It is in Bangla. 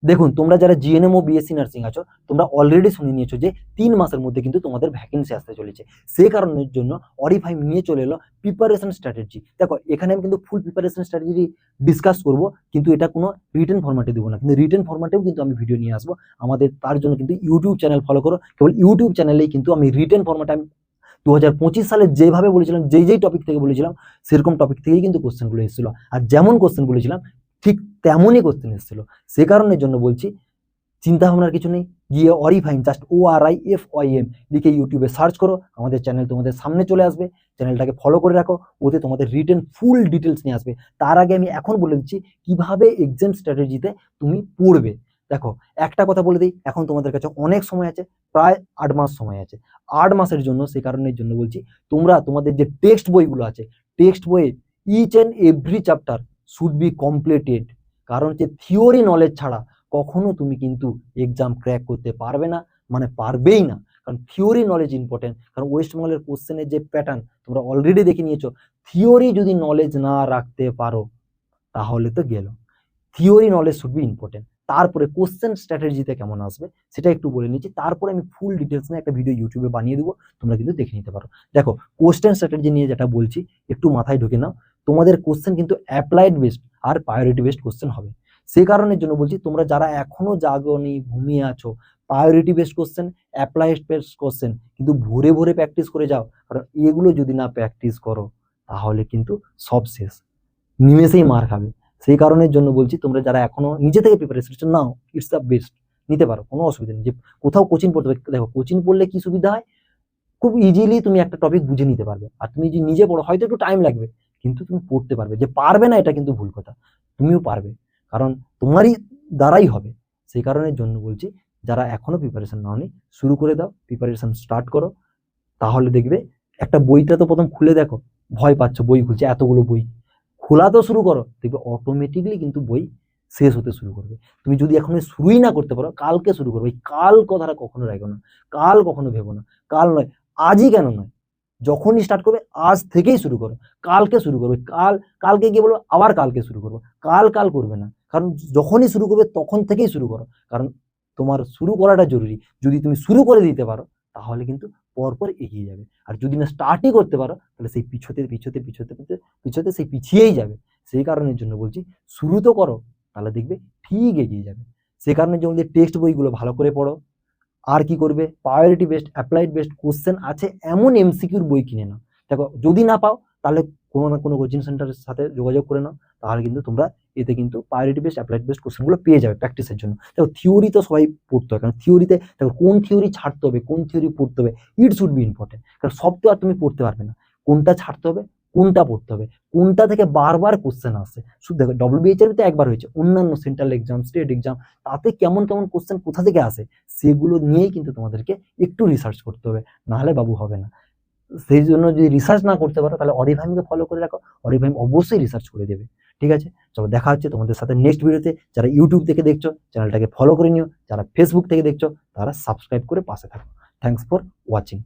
দেখুন, তোমরা যারা জিএনএম ও বিএসসি নার্সিং আছো, তোমরা অলরেডি শুনে নিয়েছো যে 3 মাসের মধ্যে কিন্তু তোমাদের ভ্যাকেন্সি আসতে চলেছে। সেই কারণের জন্য অরিফাইম নিয়ে চলে এলো প্রিপারেশন স্ট্র্যাটেজি। দেখো, এখানে আমি কিন্তু ফুল প্রিপারেশন স্ট্র্যাটেজি ডিসকাস করব, কিন্তু এটা কোনো রিটেন ফরম্যাটে দেবো না, কিন্তু রিটেন ফরম্যাটেও কিন্তু আমি ভিডিও নিয়ে আসবো। আমাদের তার জন্য কিন্তু ইউটিউব চ্যানেল ফলো করো। কেবল ইউটিউব চ্যানেলেই কিন্তু আমি রিটেন ফরম্যাটে আমি 2025 সালে যেভাবে বলেছিলাম, যেই টপিক থেকে বলেছিলাম, সেরকম টপিক থেকেই কিন্তু কোশ্চেনগুলো এসেছিল। আর যেমন কোশ্চেন বলেছিলাম ঠিক তেমনই কোশ্চেন এসেছিল। সে কারণের জন্য বলছি, চিন্তা ভাবনার কিছু নেই, গিয়ে অরিফাইম, জাস্ট ORIFYM লিখে ইউটিউবে সার্চ করো, আমাদের চ্যানেল তোমাদের সামনে চলে আসবে। চ্যানেলটাকে ফলো করে রাখো, ওতে তোমাদের রিটেন ফুল ডিটেলস নিয়ে আসবে। তার আগে আমি এখন বলে দিচ্ছি কিভাবে এক্সাম স্ট্র্যাটেজিতে তুমি পড়বে। দেখো, একটা কথা বলে দিই, এখন তোমাদের কাছে অনেক সময় আছে, প্রায় 8 মাস সময় আছে। 8 মাসের জন্য, সেই কারণের জন্য বলছি, তোমরা তোমাদের যে টেক্সট বইগুলো আছে, টেক্সট বইয়ে each and every chapter should be completed. কারণ হচ্ছে থিওরি নলেজ ছাড়া কখনো তুমি কিন্তু এক্সাম ক্র্যাক করতে পারবে না, মানে পারবেই না। কারণ থিওরি নলেজ ইম্পর্টেন্ট। কারণ ওয়েস্ট বেঙ্গলের কোশ্চেনের যে প্যাটার্ন তোমরা অলরেডি দেখে নিয়েছো, থিওরি যদি নলেজ না রাখতে পারো তাহলে তো গেল। Theory knowledge should be important. তারপরে কোশ্চেন স্ট্র্যাটেজিতে কেমন আসবে সেটা একটু বলে নিচ্ছি, তারপরে আমি ফুল ডিটেলস নিয়ে একটা ভিডিও ইউটিউবে বানিয়ে দেবো, তোমরা কিন্তু দেখে নিতে পারো। দেখো, কোশ্চেন স্ট্র্যাটেজি নিয়ে যেটা বলছি একটু মাথায় ঢুকে নাও। তোমাদের কোশ্চেন কিন্তু অ্যাপ্লাইড বেসড আর প্রায়োরিটি বেসড কোশ্চেন হবে। সেই কারণের জন্য বলছি, তোমরা যারা এখনো জাগোনি, ঘুমিয়ে আছো, priority based question, applied based question কিন্তু ভোরে ভোরে প্র্যাকটিস করে যাও। কারণ এগুলো যদি না প্র্যাকটিস করো তাহলে কিন্তু সব শেষ, নিমেষেই মার খাবে। সেই কারণের জন্য বলছি, তোমরা যারা এখনো নিজে থেকে preparation now, it's the best, নিতে পারো, কোনো অসুবিধা নেই। যে কোথাও কোচিং পড়তে হবে, দেখো কোচিং পড়লে কি সুবিধা হয়, খুব ইজিলি তুমি একটা টপিক বুঝে নিতে পারবে। আর তুমি যদি নিজে পড়ো, হয়তো একটু টাইম লাগবে, কিন্তু তুমি পড়তে পারবে। যে পারবে না এটা কিন্তু ভুল কথা, তুমিও পারবে, কারণ তোমারই দ্বারাই হবে। সেই কারণের জন্য বলছি, যারা এখনো প্রিপারেশন নাওনি, শুরু করে দাও, প্রিপারেশন স্টার্ট করো। তাহলে দেখবে, একটা বইটা তো প্রথম খুলে দেখো, ভয় পাচ্ছ বই খুলছে, এতগুলো বই, খোলা তো শুরু করো, দেখবে অটোমেটিকলি কিন্তু বই শেষ হতে শুরু করবে। তুমি যদি এখন শুরুই না করতে পারো, কালকে শুরু করবে। কাল কথাটা কখনো রাখো না, কাল কখনো ভেবো না, কাল নয়, আজই কেন নয়, যখনই স্টার্ট করবে আজ থেকেই শুরু করো। কালকে শুরু করবে, কালকে গিয়ে বলবো আবার কালকে শুরু করবো, কাল করবে না। কারণ যখনই শুরু করবে তখন থেকেই শুরু করো। কারণ তোমার শুরু করাটা জরুরি। যদি তুমি শুরু করে দিতে পারো তাহলে কিন্তু পরপর এগিয়ে যাবে। আর যদি না স্টার্টই করতে পারো তাহলে সেই পিছোতে সেই পিছিয়েই যাবে। সেই কারণের জন্য বলছি, শুরু তো করো, তাহলে দেখবে ঠিক এগিয়ে যাবে। সে কারণের জন্য টেক্সট বইগুলো ভালো করে পড়ো। আর কি করবে, priority based, applied based question আছে এমন এমসিকিউর বই কিনে নাও। দেখো, যদি না পাও তাহলে কোনো না কোনো কোচিং সেন্টারের সাথে যোগাযোগ করে নাও, তাহলে কিন্তু তোমরা এতে কিন্তু প্রায়োরিটি বেসড, অ্যাপ্লাইড বেসড কোশ্চেনগুলো পেয়ে যাবে প্র্যাকটিসের জন্য। দেখো, থিওরি তো সবাই পড়তে হয়, কারণ থিওরিতে দেখো কোন থিওরি ছাড়তে হবে, কোন থিওরি পড়তে হবে, ইট শুড বি ইম্পর্টেন্ট। কারণ সব তো আর তুমি পড়তে পারবে না, কোনটা ছাড়তে হবে, কোনটা পড়তে হবে, কোনটা থেকে বারবার কোশ্চেন আসছে। শুধু দেখো, WBH এর তো একবার হয়েছে, অন্যান্য সেন্ট্রাল এক্সাম, স্টেট এক্সাম, তাতে কেমন কেমন কোশ্চেন কোথা থেকে আসে, সেগুলো নিয়েই কিন্তু তোমাদেরকে একটু রিসার্চ করতে হবে, নাহলে বাবু হবে না। সেই জন্য যদি রিসার্চ না করতে পারো তাহলে অরিফাইমকে ফলো করে রাখো, অরিফাইম অবশ্যই রিসার্চ করে দেবে। ঠিক আছে, চলো দেখা হচ্ছে তোমাদের সাথে নেক্সট ভিডিওতে। যারা ইউটিউব থেকে দেখছো চ্যানেলটাকে ফলো করে নিও, যারা ফেসবুক থেকে দেখছো তারা সাবস্ক্রাইব করে পাশে থাকো। Thanks for watching.